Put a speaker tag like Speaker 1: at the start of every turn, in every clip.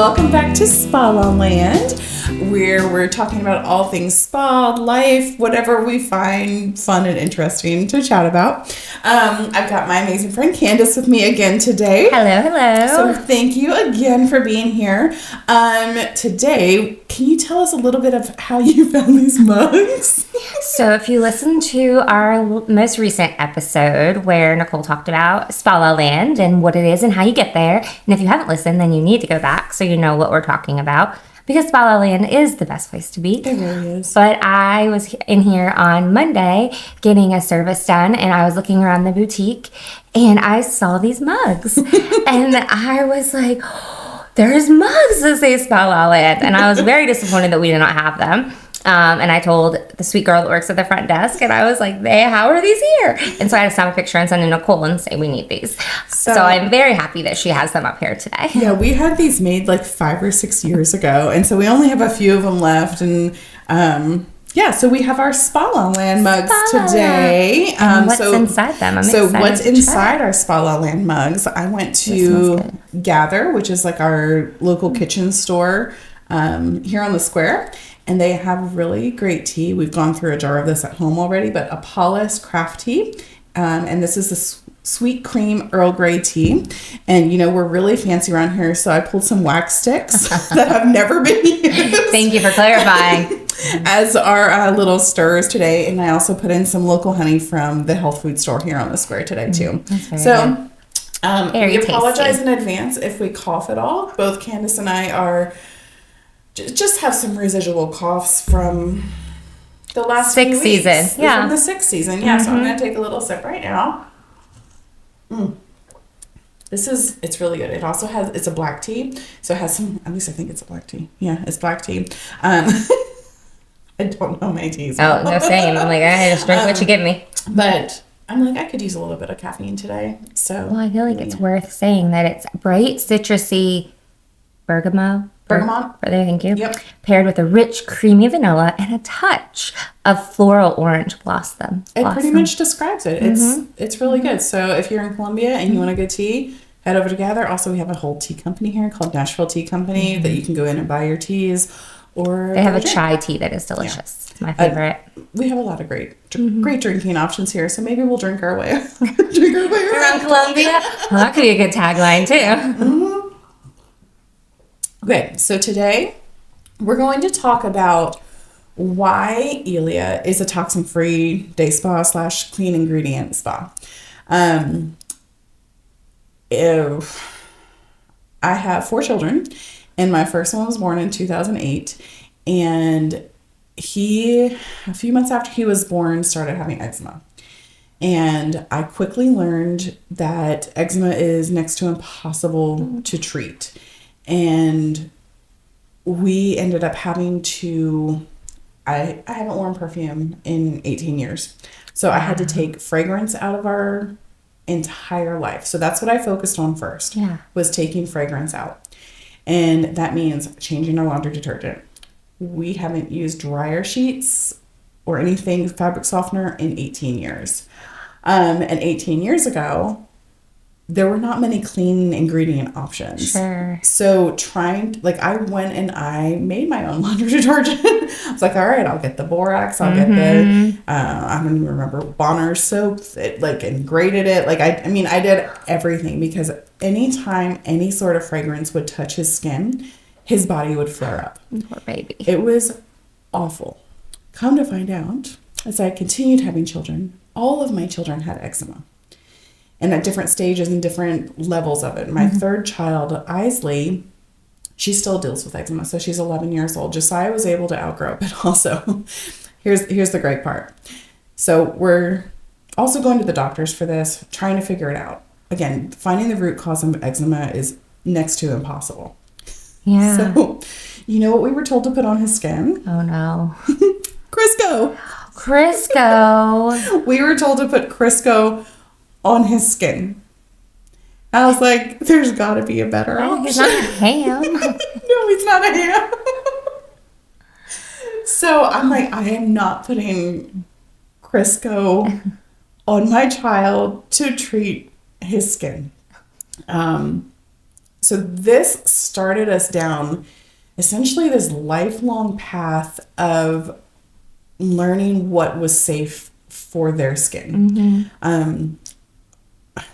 Speaker 1: welcome back to Spa Land, where we're talking about all things spa, life, whatever we find fun and interesting to chat about. I've got my amazing friend Candace with me again today.
Speaker 2: Hello.
Speaker 1: So thank you again for being here. Today, can you tell us a little bit of how you found these mugs?
Speaker 2: So if you listen to our most recent episode where Nicole talked about Spa Land and what it is and how you get there, and if you haven't listened, then you need to go back so you know what we're talking about, because Spa Land is the best place to be.
Speaker 1: It really is.
Speaker 2: But I was in here on Monday getting a service done, and I was looking around the boutique, and I saw these mugs, and I was like, oh, there's mugs that say Spa Land, and I was very disappointed that we did not have them. And I told the sweet girl that works at the front desk, and I was like, how are these here? And so I had to snap a picture and send to Nicole and say, we need these. So I'm very happy that she has them up here today.
Speaker 1: Yeah, we had these made like 5 or 6 years ago, and so we only have a few of them left. And so we have our Spa Land mugs today.
Speaker 2: And what's inside them? I'm excited
Speaker 1: what's
Speaker 2: to
Speaker 1: inside
Speaker 2: try.
Speaker 1: our Spa Land mugs? I went to Gather, which is like our local kitchen store here on the square. And they have really great tea. We've gone through a jar of this at home already, but Apollos craft tea. And this is the sweet cream Earl Grey tea. And, we're really fancy around here. So I pulled some wax sticks that have never been used.
Speaker 2: Thank you for clarifying.
Speaker 1: As our little stirrers today. And I also put in some local honey from the health food store here on the square today, too.
Speaker 2: So
Speaker 1: we apologize in advance if we cough at all. Both Candace and I are... just have some residual coughs from the last
Speaker 2: sixth season. Yeah.
Speaker 1: From the sixth season. Yeah. So I'm going to take a little sip right now. It's really good. It also it's a black tea. So it has some, at least I think it's a black tea. Yeah, it's black tea. I don't know my teas.
Speaker 2: Oh, no, same. I'm like, I just drink what you give me.
Speaker 1: But I'm like, I could use a little bit of caffeine today. So.
Speaker 2: Well, I feel like it's worth saying that it's bright, citrusy bergamot. Thank you.
Speaker 1: Yep.
Speaker 2: Paired with a rich, creamy vanilla and a touch of floral orange blossom.
Speaker 1: It pretty much describes it. It's really good. So if you're in Columbia and you want a good tea, head over to Gather. Also, we have a whole tea company here called Nashville Tea Company that you can go in and buy your teas. Or
Speaker 2: they have a chai tea that is delicious. Yeah. It's my favorite.
Speaker 1: We have a lot of great drinking options here. So maybe we'll drink our way around
Speaker 2: Columbia. Well, that could be a good tagline too.
Speaker 1: Okay, so today we're going to talk about why ēlia is a toxin-free day spa / clean ingredient spa. I have 4 children, and my first one was born in 2008, and he, a few months after he was born, started having eczema. And I quickly learned that eczema is next to impossible to treat. And we ended up having to, I haven't worn perfume in 18 years. So I had to take fragrance out of our entire life. So that's what I focused on first, was taking fragrance out. And that means changing our laundry detergent. We haven't used dryer sheets or anything, fabric softener, in 18 years. And 18 years ago, there were not many clean ingredient options.
Speaker 2: Sure.
Speaker 1: So I went and I made my own laundry detergent. I was like, all right, I'll get the borax. I'll get the, I don't even remember, Bonner soap, and grated it. I did everything, because anytime any sort of fragrance would touch his skin, his body would flare up.
Speaker 2: Poor baby.
Speaker 1: It was awful. Come to find out, as I continued having children, all of my children had eczema. And at different stages and different levels of it. My third child, Isley, she still deals with eczema. So she's 11 years old. Josiah was able to outgrow it. But also, here's the great part. So we're also going to the doctors for this, trying to figure it out. Again, finding the root cause of eczema is next to impossible.
Speaker 2: Yeah.
Speaker 1: So, you know what we were told to put on his skin?
Speaker 2: Oh, no.
Speaker 1: Crisco. We were told to put Crisco on his skin. I was like, there's got to be a better option.
Speaker 2: He's not a ham.
Speaker 1: No, he's not a ham. So I'm like, I am not putting Crisco on my child to treat his skin. So So this started us down essentially this lifelong path of learning what was safe for their skin.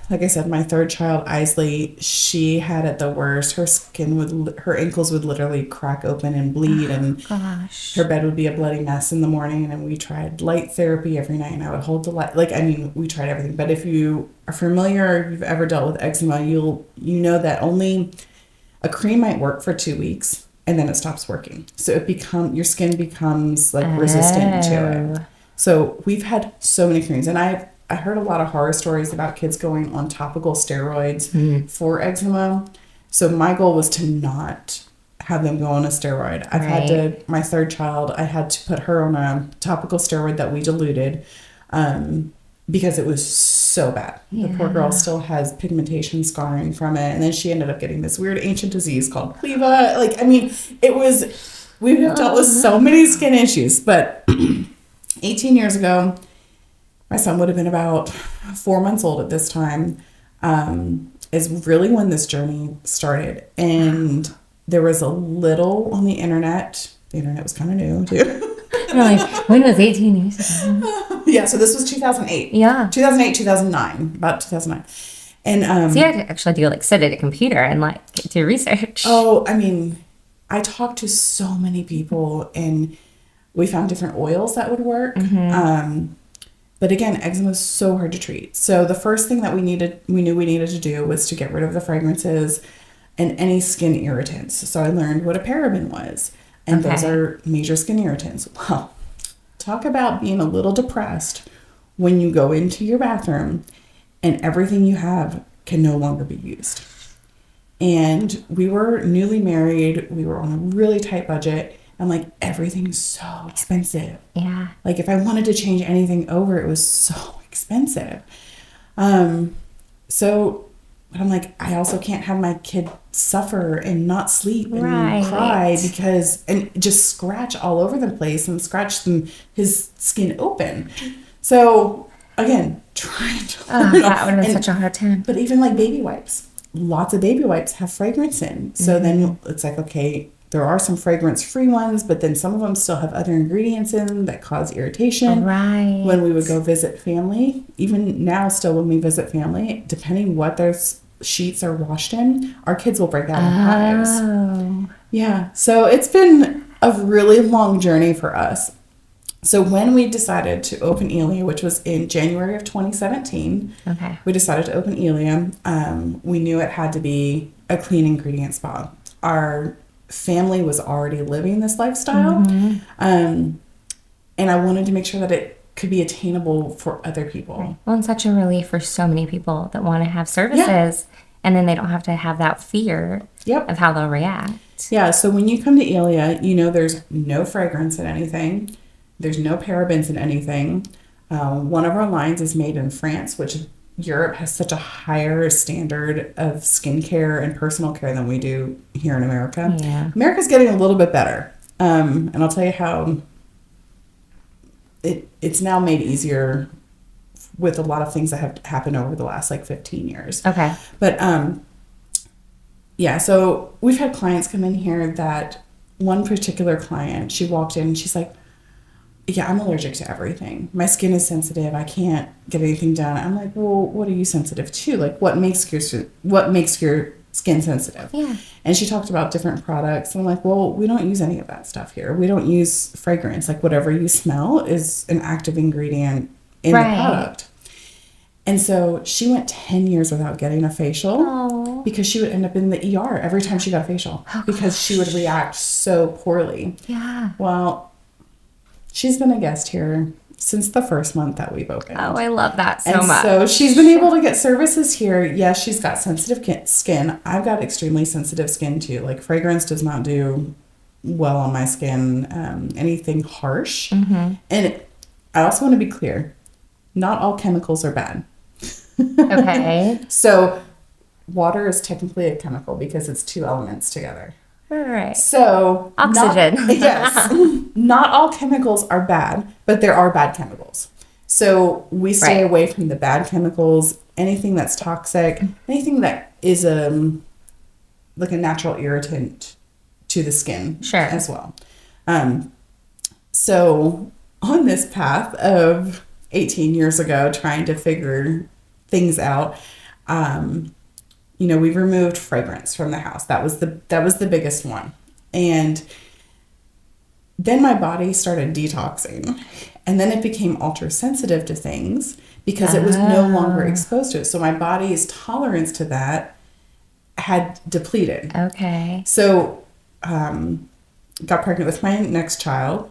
Speaker 1: Like I said, my third child, Isley, she had it the worst. Her ankles would literally crack open and bleed, and
Speaker 2: Gosh.
Speaker 1: her bed would be a bloody mess in the morning. And we tried light therapy every night, and I would hold the light. We tried everything. But if you are familiar or you've ever dealt with eczema, you know that only a cream might work for 2 weeks, and then it stops working. So your skin becomes resistant to it. So we've had so many creams, and I heard a lot of horror stories about kids going on topical steroids for eczema. So my goal was to not have them go on a steroid. My third child, I had to put her on a topical steroid that we diluted because it was so bad. The poor girl still has pigmentation scarring from it. And then she ended up getting this weird ancient disease called pleva. We've dealt with so many skin issues. But 18 years ago, my son would have been about 4 months old at this time, is really when this journey started. And there was a little on the internet. The internet was kind of new, too.
Speaker 2: When was 18 years ago?
Speaker 1: Yeah, so this was 2008.
Speaker 2: Yeah.
Speaker 1: 2008, 2009, about 2009. And
Speaker 2: so you had to actually sit at a computer and do research.
Speaker 1: Oh, I talked to so many people, and we found different oils that would work. But again, eczema is so hard to treat. So the first thing that we knew we needed to do was to get rid of the fragrances and any skin irritants. So I learned what a paraben was. And those are major skin irritants. Well, talk about being a little depressed when you go into your bathroom and everything you have can no longer be used. And we were newly married. We were on a really tight budget. And everything's so expensive.
Speaker 2: Yeah.
Speaker 1: If I wanted to change anything over, it was so expensive. So I'm I also can't have my kid suffer and not sleep and cry and just scratch all over the place and scratch his skin open. So again, trying to learn.
Speaker 2: That would have been such a hard time.
Speaker 1: But even baby wipes, lots of baby wipes have fragrance in. So then it's okay, there are some fragrance-free ones, but then some of them still have other ingredients in that cause irritation.
Speaker 2: Right.
Speaker 1: When we would go visit family, even now still when we visit family, depending what their sheets are washed in, our kids will break out in hives. Yeah. So it's been a really long journey for us. So when we decided to open ēlia, which was in January of 2017, we decided to open ēlia. We knew it had to be a clean ingredient spa. Our family was already living this lifestyle. And I wanted to make sure that it could be attainable for other people.
Speaker 2: Right. Well, it's such a relief for so many people that want to have services, and then they don't have to have that fear of how they'll react.
Speaker 1: Yeah, so when you come to ēlia, there's no fragrance in anything. There's no parabens in anything. One of our lines is made in France, which Europe has such a higher standard of skincare and personal care than we do here in America.
Speaker 2: Yeah.
Speaker 1: America's getting a little bit better. And I'll tell you how it's now made easier with a lot of things that have happened over the last 15 years.
Speaker 2: Okay.
Speaker 1: But so we've had clients come in here that one particular client, she walked in and she's like, yeah, I'm allergic to everything. My skin is sensitive. I can't get anything done. I'm like, well, what are you sensitive to? What makes your skin sensitive?
Speaker 2: Yeah.
Speaker 1: And she talked about different products. And I'm like, well, we don't use any of that stuff here. We don't use fragrance. Whatever you smell is an active ingredient in the product. And so she went 10 years without getting a facial because she would end up in the ER every time she got a facial because she would react so poorly.
Speaker 2: Yeah.
Speaker 1: Well, she's been a guest here since the first month that we've opened.
Speaker 2: Oh, I love that so much.
Speaker 1: So she's been able to get services here. Yes, she's got sensitive skin. I've got extremely sensitive skin too. Fragrance does not do well on my skin. Anything harsh. And I also want to be clear. Not all chemicals are bad.
Speaker 2: Okay.
Speaker 1: So water is technically a chemical because it's two elements together.
Speaker 2: Right.
Speaker 1: So
Speaker 2: oxygen.
Speaker 1: Yes. Not all chemicals are bad, but there are bad chemicals. So we stay away from the bad chemicals, anything that's toxic, anything that is like a natural irritant to the skin
Speaker 2: Sure.
Speaker 1: as well. So on this path of 18 years ago, trying to figure things out, we removed fragrance from the house. That was the biggest one. And then my body started detoxing, and then it became ultra sensitive to things because it was no longer exposed to it. So my body's tolerance to that had depleted.
Speaker 2: Okay.
Speaker 1: So, got pregnant with my next child.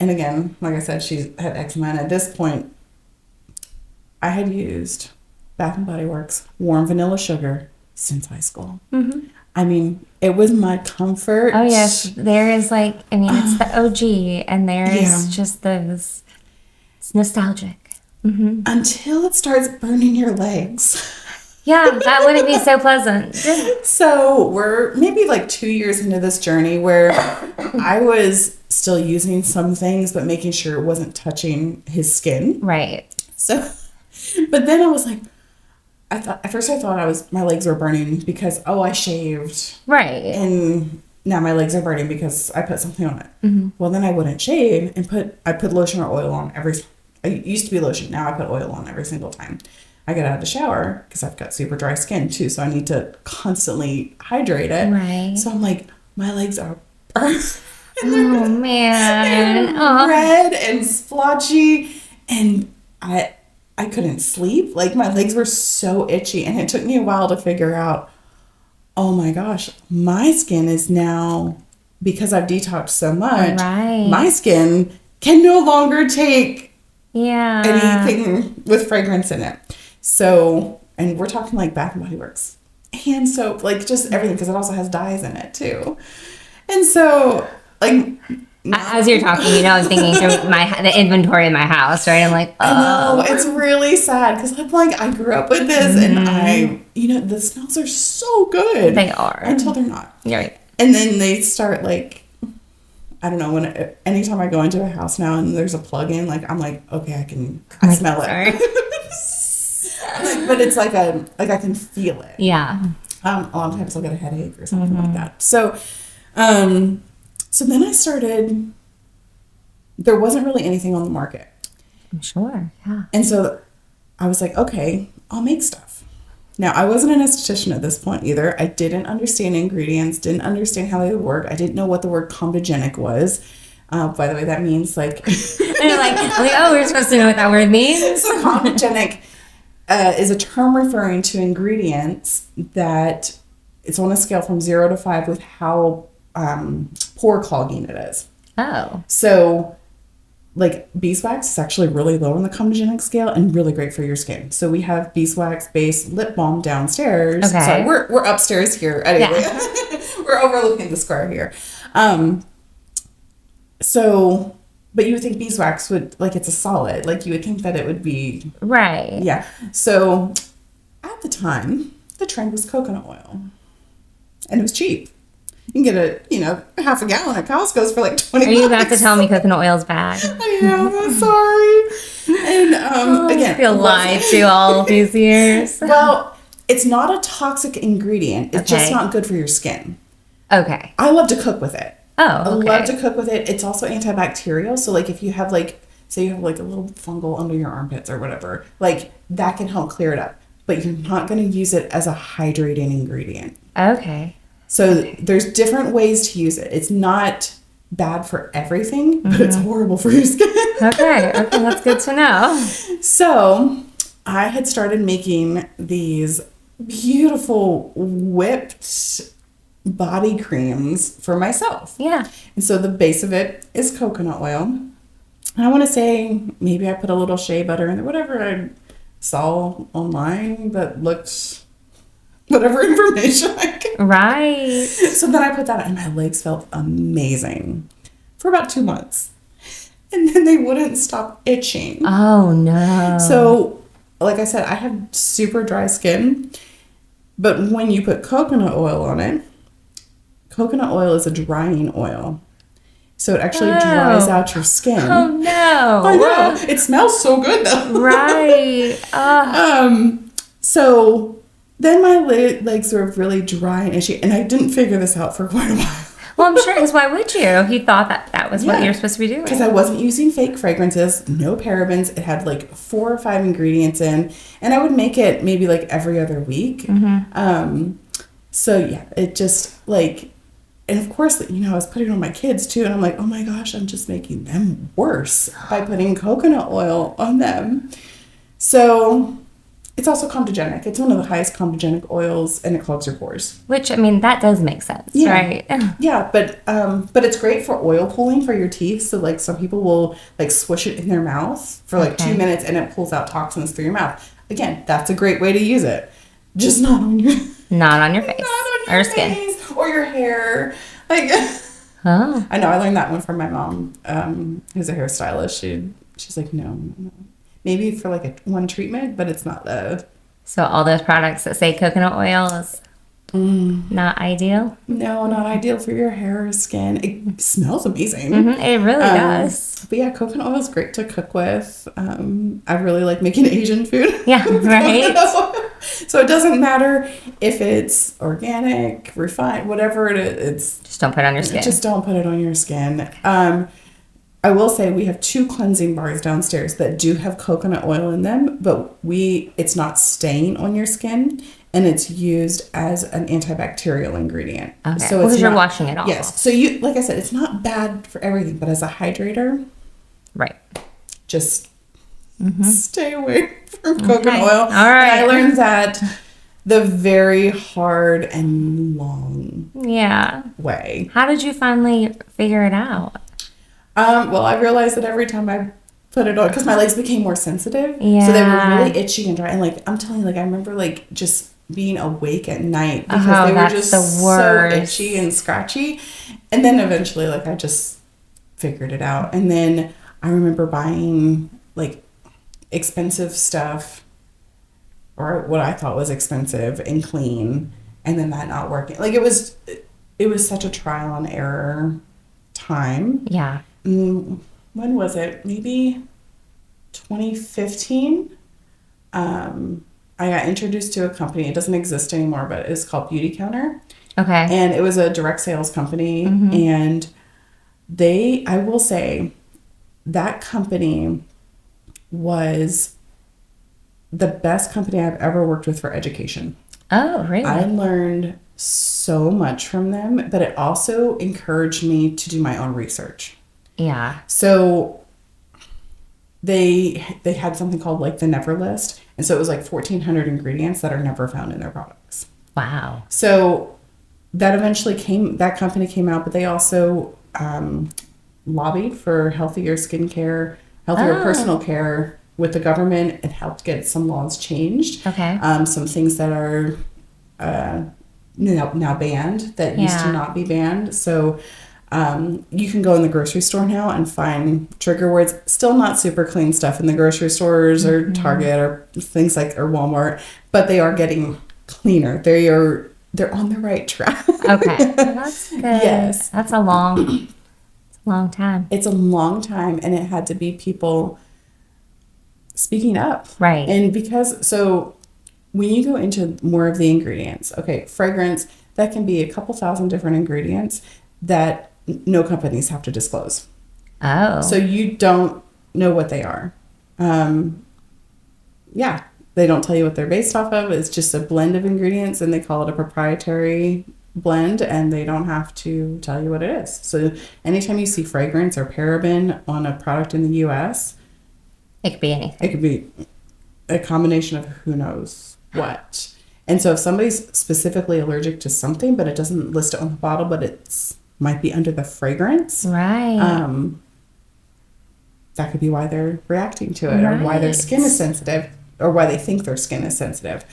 Speaker 1: And again, like I said, she had eczema. And at this point, I had used Bath and Body Works warm vanilla sugar since high school. Mm-hmm. I mean, it was my comfort.
Speaker 2: Oh, yes. There is it's the OG, and there's just those. It's nostalgic. Mm-hmm.
Speaker 1: Until it starts burning your legs.
Speaker 2: Yeah, that wouldn't be so pleasant.
Speaker 1: So we're maybe like 2 years into this journey where I was still using some things, but making sure it wasn't touching his skin.
Speaker 2: Right.
Speaker 1: So, but then I was like, at first I thought my legs were burning because, I shaved.
Speaker 2: Right.
Speaker 1: And now my legs are burning because I put something on it. Mm-hmm. Well, then I wouldn't shave and I put lotion or oil on I used to be lotion. Now I put oil on every single time I get out of the shower because I've got super dry skin too. So I need to constantly hydrate it.
Speaker 2: Right.
Speaker 1: So I'm like, my legs are burnt.
Speaker 2: Oh, man.
Speaker 1: Red and splotchy. And I couldn't sleep. Like, my legs were so itchy. And it took me a while to figure out, oh my gosh, my skin is now, because I've detoxed so much, my skin can no longer take anything with fragrance in it. So, and we're talking like Bath and Body Works, hand soap, like just everything, because it also has dyes in it too. And so, like,
Speaker 2: as you're talking, I'm thinking through the inventory in my house, right? I'm like,
Speaker 1: I know, it's really sad because I'm like, I grew up with this, and the smells are so good.
Speaker 2: They are
Speaker 1: until they're not.
Speaker 2: You're right.
Speaker 1: And then they start like, I don't know, anytime I go into a house now and there's a plug-in, like I'm like, okay, I smell it. But it's like I can feel it.
Speaker 2: Yeah.
Speaker 1: A lot of times I'll get a headache or something like that. So, so then I started. There wasn't really anything on the market.
Speaker 2: I'm sure. Yeah.
Speaker 1: And so I was like, okay, I'll make stuff. Now, I wasn't an esthetician at this point either. I didn't understand ingredients, didn't understand how they would work. I didn't know what the word comedogenic was. By the way, that means like...
Speaker 2: and we're supposed to know what that word means?
Speaker 1: So comedogenic is a term referring to ingredients that it's on a scale from 0 to 5 with how pore clogging it is.
Speaker 2: Oh.
Speaker 1: So... like beeswax is actually really low on the comedogenic scale and really great for your skin. So we have beeswax based lip balm downstairs.
Speaker 2: Okay.
Speaker 1: Sorry, we're upstairs here. Anyway, yeah. We're overlooking the square here. So, but you would think beeswax would, like, it's a solid. Like, you would think that it would be...
Speaker 2: Right.
Speaker 1: Yeah. So at the time, the trend was coconut oil. And it was cheap. You can get half a gallon at Costco's for like $20.
Speaker 2: Are you about to tell me coconut oil is bad?
Speaker 1: I am. I'm sorry. And again,
Speaker 2: I feel lied to all these years.
Speaker 1: Well, it's not a toxic ingredient. It's just not good for your skin.
Speaker 2: Okay.
Speaker 1: I love to cook with it.
Speaker 2: Oh, okay.
Speaker 1: I love to cook with it. It's also antibacterial. So like if you have say you have like a little fungal under your armpits or whatever, like that can help clear it up. But you're not going to use it as a hydrating ingredient.
Speaker 2: Okay.
Speaker 1: So there's different ways to use it. It's not bad for everything, but it's horrible for your skin.
Speaker 2: Okay, that's good to know.
Speaker 1: So I had started making these beautiful whipped body creams for myself.
Speaker 2: Yeah.
Speaker 1: And so the base of it is coconut oil. And I want to say maybe I put a little shea butter in there, whatever I saw online that looked... whatever information I could.
Speaker 2: Right.
Speaker 1: So then I put that on, and my legs felt amazing for about 2 months. And then they wouldn't stop itching.
Speaker 2: Oh, no.
Speaker 1: So, like I said, I have super dry skin. But when you put coconut oil on it, coconut oil is a drying oil. So it actually dries out your skin.
Speaker 2: Oh, no.
Speaker 1: I know. It smells so good, though.
Speaker 2: Right.
Speaker 1: So... then my legs were really dry and itchy, and I didn't figure this out for quite a while.
Speaker 2: Well, I'm sure, because why would you? You thought that was what you're supposed to be doing.
Speaker 1: Because I wasn't using fake fragrances, no parabens. It had like 4 or 5 ingredients in, and I would make it maybe like every other week. So yeah, it just like, and of course, you know, I was putting it on my kids too, and I'm like, oh my gosh, I'm just making them worse by putting coconut oil on them. So it's also comedogenic. It's one of the highest comedogenic oils, and it clogs your pores.
Speaker 2: Which, I mean, that does make sense, right?
Speaker 1: Yeah, but it's great for oil pulling for your teeth. So like some people will like swish it in their mouth for like 2 minutes, and it pulls out toxins through your mouth. Again, that's a great way to use it. Just not on your face.
Speaker 2: Not on your face or skin
Speaker 1: or your hair. Like, I know, I learned that one from my mom, who's a hairstylist. She's like, no. Maybe for like one treatment, but it's not the...
Speaker 2: So all those products that say coconut oil is not ideal?
Speaker 1: No, not ideal for your hair or skin. It smells amazing.
Speaker 2: It really does.
Speaker 1: But yeah, coconut oil is great to cook with. I really like making Asian food.
Speaker 2: Yeah, right.
Speaker 1: So it doesn't matter if it's organic, refined, whatever it is.
Speaker 2: Just don't put it on your skin.
Speaker 1: Just don't put it on your skin. I will say we have 2 cleansing bars downstairs that do have coconut oil in them, but it's not staying on your skin, and it's used as an antibacterial ingredient.
Speaker 2: Okay.
Speaker 1: So
Speaker 2: because you're washing it off.
Speaker 1: Yes. So you, like I said, it's not bad for everything, but as a hydrator,
Speaker 2: right,
Speaker 1: just stay away from coconut oil.
Speaker 2: All right.
Speaker 1: And I learned that the very hard and long way.
Speaker 2: How did you finally figure it out?
Speaker 1: Well, I realized that every time I put it on, because my legs became more sensitive, so they were really itchy and dry. And like I'm telling you, like I remember like just being awake at night because they were just so itchy and scratchy. And then eventually, like I just figured it out. And then I remember buying like expensive stuff, or what I thought was expensive and clean, and then that not working. Like it was such a trial and error time.
Speaker 2: Yeah.
Speaker 1: When was it? Maybe 2015. I got introduced to a company. It doesn't exist anymore, but it's called Beauty Counter.
Speaker 2: Okay.
Speaker 1: And it was a direct sales company. And I will say, that company was the best company I've ever worked with for education.
Speaker 2: Oh, really?
Speaker 1: I learned so much from them, but it also encouraged me to do my own research.
Speaker 2: Yeah.
Speaker 1: So they had something called like the Never List. And so it was like 1,400 ingredients that are never found in their products.
Speaker 2: Wow.
Speaker 1: So that company came out, but they also lobbied for healthier skincare, healthier personal care with the government, and helped get some laws changed.
Speaker 2: Okay.
Speaker 1: Some things that are now banned that used to not be banned. So you can go in the grocery store now and find trigger words. Still not super clean stuff in the grocery stores or Target or things like, or Walmart, but they are getting cleaner. They're on the right track.
Speaker 2: Okay. That's good.
Speaker 1: Yes.
Speaker 2: That's a long time.
Speaker 1: It's a long time, and it had to be people speaking up.
Speaker 2: Right.
Speaker 1: And so when you go into more of the ingredients, okay, fragrance, that can be a couple thousand different ingredients that no companies have to disclose.
Speaker 2: Oh.
Speaker 1: So you don't know what they are. They don't tell you what they're based off of. It's just a blend of ingredients, and they call it a proprietary blend, and they don't have to tell you what it is. So anytime you see fragrance or paraben on a product in the US,
Speaker 2: it could be anything.
Speaker 1: It could be a combination of who knows what. And so if somebody's specifically allergic to something, but it doesn't list it on the bottle, but it's might be under the fragrance.
Speaker 2: Right.
Speaker 1: That could be why they're reacting to it, or why their skin is sensitive, or why they think their skin is sensitive.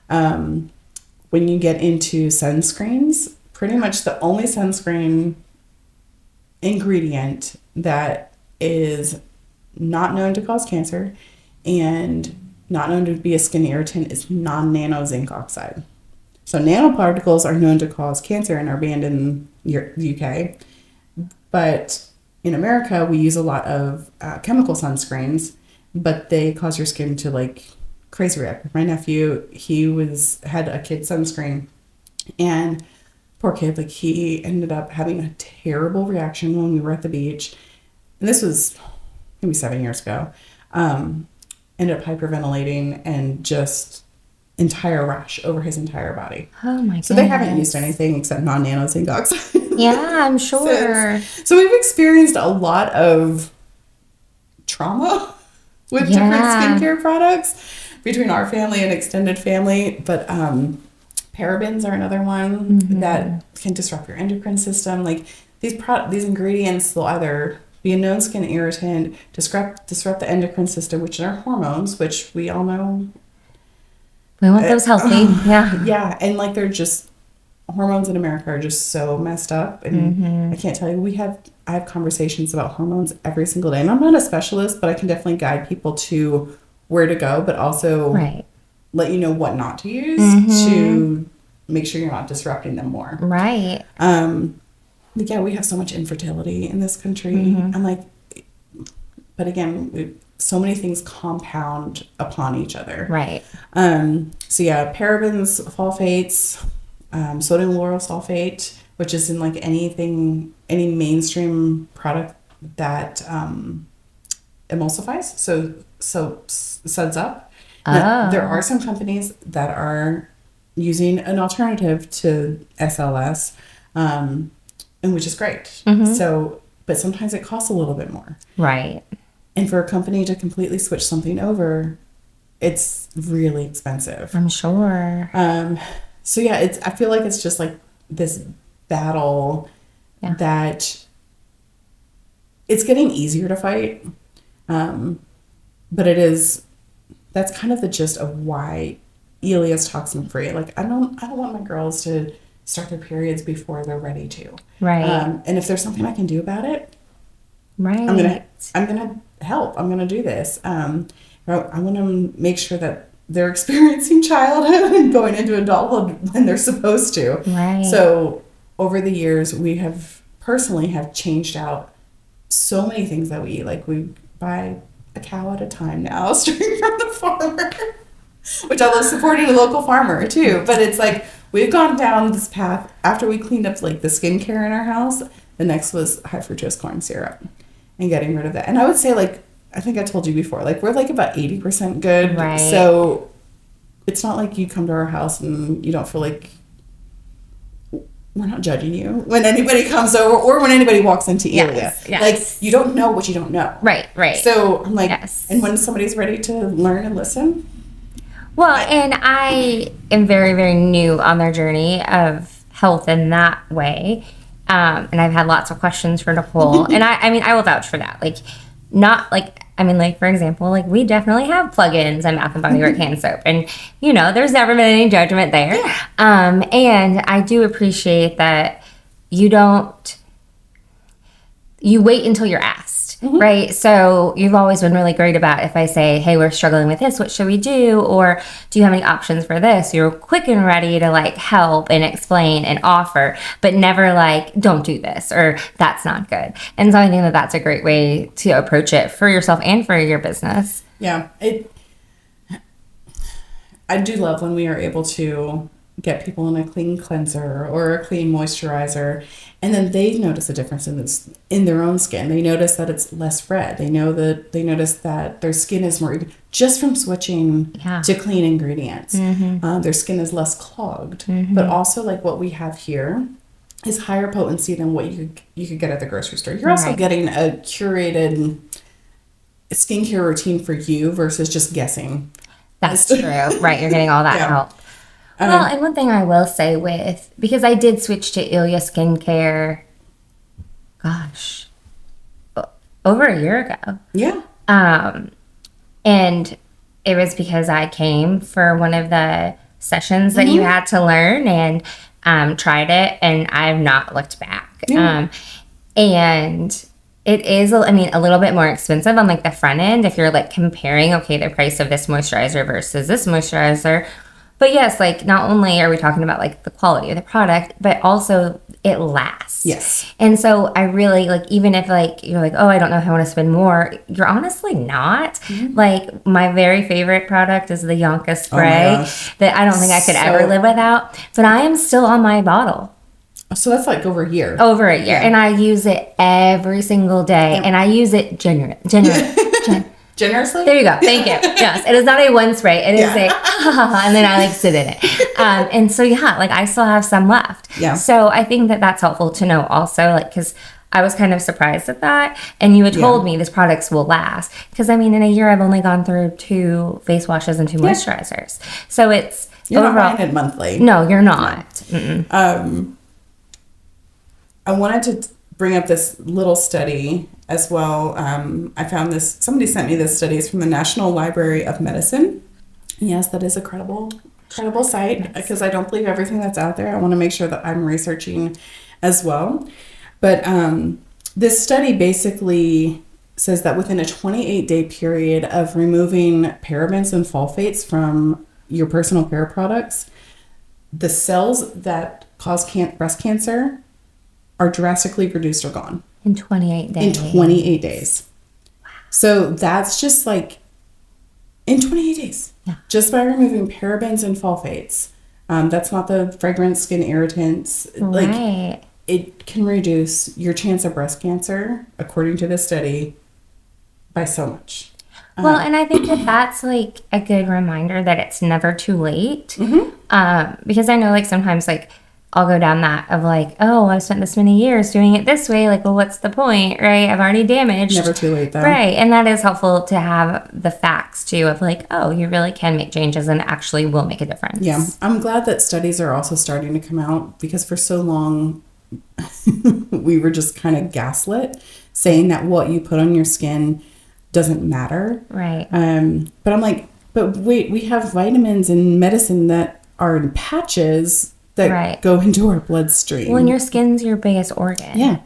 Speaker 1: When you get into sunscreens, pretty much the only sunscreen ingredient that is not known to cause cancer and not known to be a skin irritant is non-nano zinc oxide. So nanoparticles are known to cause cancer and are banned in the UK. But in America, we use a lot of chemical sunscreens, but they cause your skin to like crazy reaction. My nephew, he had a kid sunscreen, and poor kid, like he ended up having a terrible reaction when we were at the beach. And this was maybe 7 years ago. Ended up hyperventilating and just entire rash over his entire body.
Speaker 2: Oh my goodness.
Speaker 1: So they haven't used anything except non-nano zinc oxide.
Speaker 2: Yeah, I'm sure.
Speaker 1: So we've experienced a lot of trauma with different skincare products between our family and extended family. But parabens are another one that can disrupt your endocrine system. Like these ingredients will either be a known skin irritant, disrupt the endocrine system, which are hormones, which we all know.
Speaker 2: We want those healthy. Yeah.
Speaker 1: Yeah. And like they're just, hormones in America are just so messed up. And I can't tell you, I have conversations about hormones every single day. And I'm not a specialist, but I can definitely guide people to where to go, but also let you know what not to use to make sure you're not disrupting them more.
Speaker 2: Right.
Speaker 1: Yeah, we have so much infertility in this country. I'm like, but again, so many things compound upon each other.
Speaker 2: Right.
Speaker 1: So yeah, parabens, sulfates, sodium lauryl sulfate, which is in like any mainstream product that emulsifies, so suds up. Now, there are some companies that are using an alternative to SLS, and which is great. So, but sometimes it costs a little bit more.
Speaker 2: Right.
Speaker 1: And for a company to completely switch something over, it's really expensive.
Speaker 2: I'm sure.
Speaker 1: So yeah, I feel like it's just like this battle that it's getting easier to fight. But that's kind of the gist of why ēlia is toxin free. Like I don't want my girls to start their periods before they're ready to.
Speaker 2: Right.
Speaker 1: And if there's something I can do about it,
Speaker 2: right.
Speaker 1: I'm gonna help. I'm gonna do this. I want to make sure that they're experiencing childhood and going into adulthood when they're supposed to.
Speaker 2: Right.
Speaker 1: So over the years, we have changed out so many things that we eat. Like we buy a cow at a time now, straight from the farmer, which I love supporting a local farmer too. But it's like we've gone down this path after we cleaned up like the skincare in our house. The next was high fructose corn syrup and getting rid of that. And I would say like, I think I told you before, like we're like about 80% good.
Speaker 2: Right.
Speaker 1: So it's not like you come to our house and you don't feel like we're not judging you when anybody comes over or when anybody walks into ēlia.
Speaker 2: Yes.
Speaker 1: Like you don't know what you don't know.
Speaker 2: Right.
Speaker 1: So I'm like, and when somebody's ready to learn and listen.
Speaker 2: Well, and I am very, very new on their journey of health in that way. And I've had lots of questions for Nicole. And I mean, I will vouch for that. Like, not like, I mean, like, for example, like, we definitely have plugins and Bath & Body Works hand soap. And, you know, there's never been any judgment there.
Speaker 1: Yeah.
Speaker 2: And I do appreciate that you wait until you're asked, right? So you've always been really great about if I say, hey, we're struggling with this, what should we do? Or do you have any options for this? You're quick and ready to like help and explain and offer, but never like, don't do this or that's not good. And so I think that that's a great way to approach it for yourself and for your business.
Speaker 1: Yeah. I do love when we are able to get people in a clean cleanser or a clean moisturizer, and then they notice a difference in their own skin. They notice that it's less red. They notice that their skin is more even just from switching to clean ingredients. Their skin is less clogged. But also, like what we have here is higher potency than what you could get at the grocery store. You're also getting a curated skincare routine for you versus just guessing.
Speaker 2: That's true. Right. You're getting all that help. Well, and one thing I will say because I did switch to ēlia skincare, gosh, over a year ago.
Speaker 1: Yeah.
Speaker 2: And it was because I came for one of the sessions that you had to learn and tried it, and I've not looked back. Yeah. And it is, I mean, a little bit more expensive on like the front end if you're like comparing, okay, the price of this moisturizer versus this moisturizer. But yes, like not only are we talking about like the quality of the product, but also it lasts.
Speaker 1: Yes.
Speaker 2: And so I really like, even if like you're like, oh, I don't know if I want to spend more, you're honestly not. Like my very favorite product is the Yonka spray that I don't think I could ever live without, but I am still on my bottle.
Speaker 1: So that's like over a year.
Speaker 2: Over a year. Yeah. And I use it every single day. And I use it generously. There you go. Thank you. Yes. It is not a one spray. It is a and then I like sit in it. And so, yeah, like I still have some left.
Speaker 1: Yeah.
Speaker 2: So I think that that's helpful to know also, like, because I was kind of surprised at that. And you had told me these products will last. Because, I mean, in a year, I've only gone through 2 face washes and 2 moisturizers. So it's
Speaker 1: You're
Speaker 2: overall,
Speaker 1: not buying it monthly.
Speaker 2: No, you're not.
Speaker 1: No. I wanted to bring up this little study as well. I found this, somebody sent me this study. It's from the National Library of Medicine. Yes, that is a credible site because I don't believe everything that's out there. I want to make sure that I'm researching as well. But this study basically says that within a 28-day period of removing parabens and sulfates from your personal care products, the cells that cause breast cancer are drastically reduced or gone.
Speaker 2: In 28 days.
Speaker 1: In 28 days. Wow. So that's just like in 28 days.
Speaker 2: Yeah.
Speaker 1: Just by removing parabens and sulfates. That's not the fragrance, skin irritants.
Speaker 2: Right.
Speaker 1: Like it can reduce your chance of breast cancer, according to this study, by so much.
Speaker 2: Well, and I think that that's like a good reminder that it's never too late. Because I know like sometimes like I'll go down that of like, oh, I've spent this many years doing it this way. Like, well, what's the point, right? I've already damaged.
Speaker 1: Never too late, though.
Speaker 2: Right. And that is helpful to have the facts, too, of like, oh, you really can make changes and actually will make a difference.
Speaker 1: Yeah. I'm glad that studies are also starting to come out because for so long, we were just kind of gaslit saying that what you put on your skin doesn't matter.
Speaker 2: Right.
Speaker 1: But I'm like, but wait, we have vitamins and medicine that are in patches that go into our bloodstream.
Speaker 2: Well, and your skin's your biggest organ.
Speaker 1: Yeah.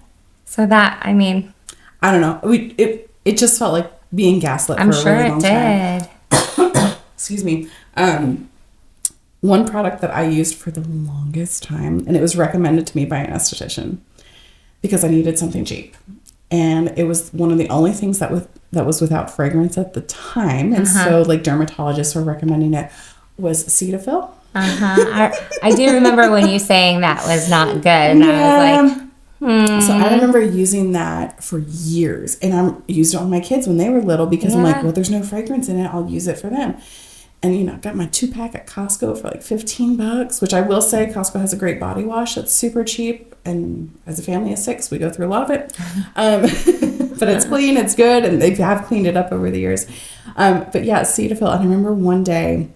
Speaker 2: So that, I mean,
Speaker 1: I don't know. It just felt like being gaslit for a really long time.
Speaker 2: I'm sure it did.
Speaker 1: Excuse me. One product that I used for the longest time, and it was recommended to me by an esthetician because I needed something cheap. And it was one of the only things that was without fragrance at the time. And so like dermatologists were recommending it was Cetaphil.
Speaker 2: I do remember when you saying that was not good. And I was like,
Speaker 1: So I remember using that for years. And I used it on my kids when they were little because I'm like, well, there's no fragrance in it. I'll use it for them. And, you know, I got my 2-pack at Costco for like $15, which I will say Costco has a great body wash that's super cheap. And as a family of 6, we go through a lot of it. But it's clean, it's good, and they have cleaned it up over the years. But yeah, Cetaphil. And I remember one day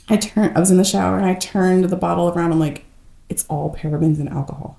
Speaker 1: I was in the shower and I turned the bottle around. I'm like, it's all parabens and alcohol.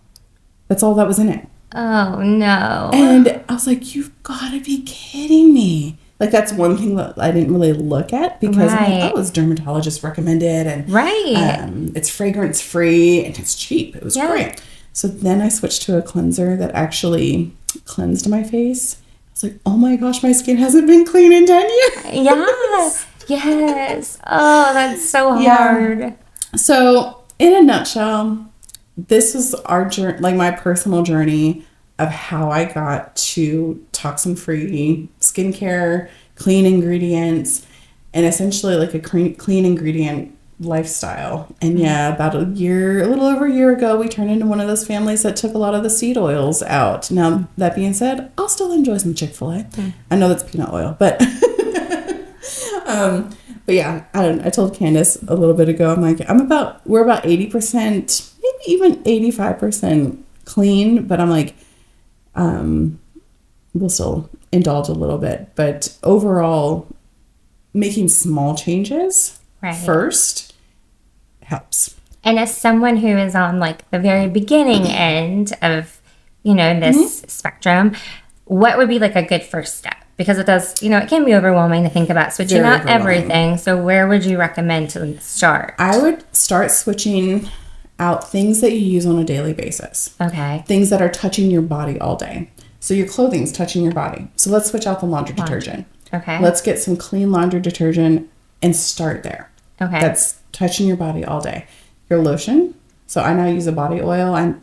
Speaker 1: That's all that was in it.
Speaker 2: Oh, no.
Speaker 1: And I was like, you've got to be kidding me. Like, that's one thing that I didn't really look at because I'm like, oh, it's dermatologist recommended and it's fragrance free and it's cheap. It was great. So then I switched to a cleanser that actually cleansed my face. I was like, oh my gosh, my skin hasn't been clean in 10 years.
Speaker 2: Yes. Oh, that's so hard.
Speaker 1: Yeah. So in a nutshell, this is our journey, like my personal journey of how I got to toxin-free skincare, clean ingredients, and essentially like a clean ingredient lifestyle. And about a little over a year ago, we turned into one of those families that took a lot of the seed oils out. Now, that being said, I'll still enjoy some Chick-fil-A. I know that's peanut oil, but but yeah, I told Candace a little bit ago, I'm like, we're about 80%, maybe even 85% clean, but I'm like, we'll still indulge a little bit, but overall making small changes first helps.
Speaker 2: And as someone who is on like the very beginning end of, this spectrum, what would be like a good first step? Because it does, it can be overwhelming to think about switching out everything. So where would you recommend to start?
Speaker 1: I would start switching out things that you use on a daily basis.
Speaker 2: Okay.
Speaker 1: Things that are touching your body all day. So your clothing's touching your body. So let's switch out the laundry detergent.
Speaker 2: Okay.
Speaker 1: Let's get some clean laundry detergent and start there.
Speaker 2: Okay.
Speaker 1: That's touching your body all day. Your lotion, So I now use a body oil. I'm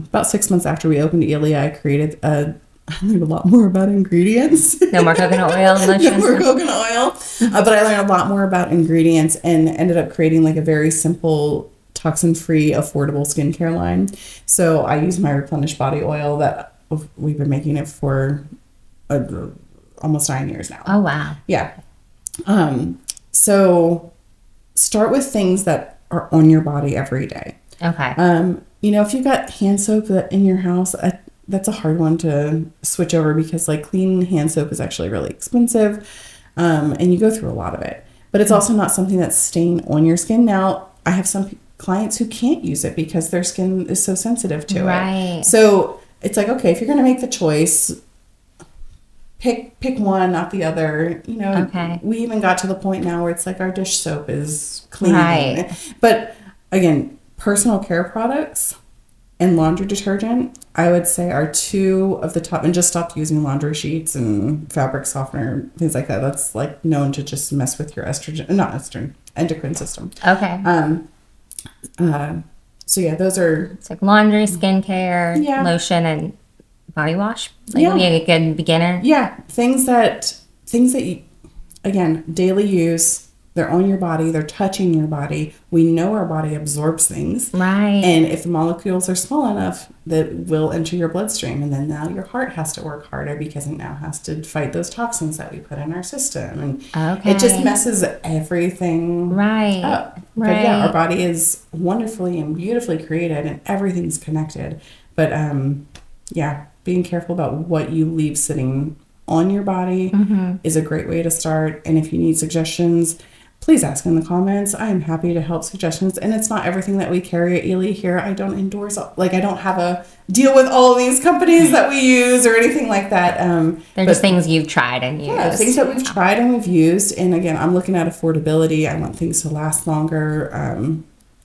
Speaker 1: about 6 months after we opened ēlia, I learned a lot more about ingredients.
Speaker 2: No more coconut oil and lotion.
Speaker 1: No more coconut oil. But I learned a lot more about ingredients and ended up creating like a very simple, toxin-free, affordable skincare line. So I use my Replenish body oil that we've been making it for almost 9 years now.
Speaker 2: Oh, wow.
Speaker 1: Yeah. So start with things that are on your body every day.
Speaker 2: Okay.
Speaker 1: If you've got hand soap in your house, that's a hard one to switch over because like clean hand soap is actually really expensive, and you go through a lot of it. But it's also not something that's staying on your skin. Now, I have some clients who can't use it because their skin is so sensitive to it. So it's like, okay, if you're going to make the choice, pick one, not the other.
Speaker 2: Okay.
Speaker 1: We even got to the point now where it's like our dish soap is clean.
Speaker 2: Right.
Speaker 1: But again, personal care products and laundry detergent, I would say, are two of the top. And just stop using laundry sheets and fabric softener, things like that. That's like known to just mess with your endocrine system.
Speaker 2: Okay.
Speaker 1: So yeah, those are.
Speaker 2: It's like laundry, skincare, lotion, and body wash. Like being a good beginner.
Speaker 1: Yeah, things that you, again, daily use. They're on your body. They're touching your body. We know our body absorbs things.
Speaker 2: Right.
Speaker 1: And if the molecules are small enough, that will enter your bloodstream. And then now your heart has to work harder because it now has to fight those toxins that we put in our system. And it just messes everything up. But yeah, our body is wonderfully and beautifully created and everything's connected. But being careful about what you leave sitting on your body is a great way to start. And if you need suggestions, please ask in the comments. I am happy to help suggestions. And it's not everything that we carry at ēlia here. I don't endorse, I don't have a deal with all of these companies that we use or anything like that.
Speaker 2: They're just things you've tried and used.
Speaker 1: Yeah, things that we've tried and we've used. And again, I'm looking at affordability. I want things to last longer.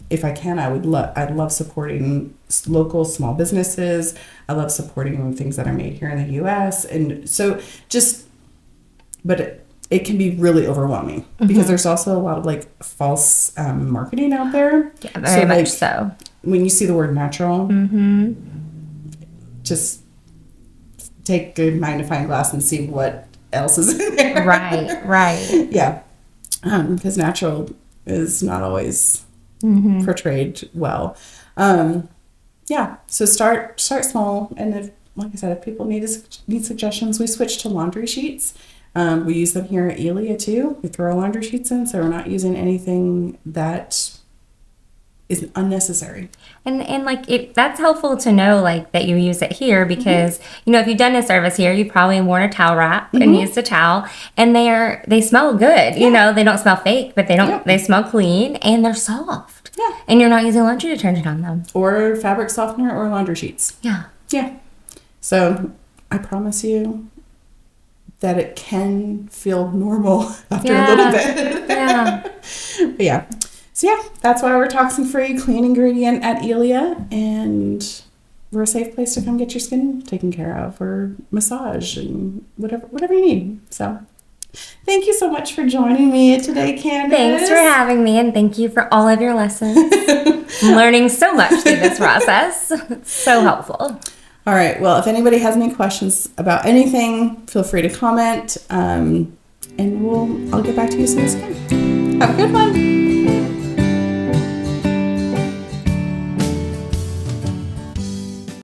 Speaker 1: If I can, I'd love supporting local small businesses. I love supporting things that are made here in the U.S. And so but it can be really overwhelming because there's also a lot of like false marketing out there.
Speaker 2: Yeah, very much so.
Speaker 1: When you see the word natural, just take a magnifying glass and see what else is in there.
Speaker 2: Right.
Speaker 1: Yeah. Because natural is not always portrayed well. So start small. And if, like I said, if people need suggestions, we switched to laundry sheets. We use them here at ēlia too. We throw laundry sheets in, so we're not using anything that is unnecessary.
Speaker 2: And like that's helpful to know like that you use it here because if you've done a service here, you've probably worn a towel wrap and used a towel, and they smell good. They don't smell fake, but they smell clean and they're soft. Yeah. And you're not using laundry detergent on them.
Speaker 1: Or fabric softener or laundry sheets. Yeah. Yeah. So I promise you that it can feel normal after a little bit. Yeah. So that's why we're toxin-free, clean ingredient at ēlia, and we're a safe place to come get your skin taken care of or massage and whatever you need. So thank you so much for joining me today, Candace.
Speaker 2: Thanks for having me, and thank you for all of your lessons. I'm learning so much through this process. It's so helpful.
Speaker 1: All right. Well, if anybody has any questions about anything, feel free to comment, and I'll get back to you as soon as I can. Have a good one.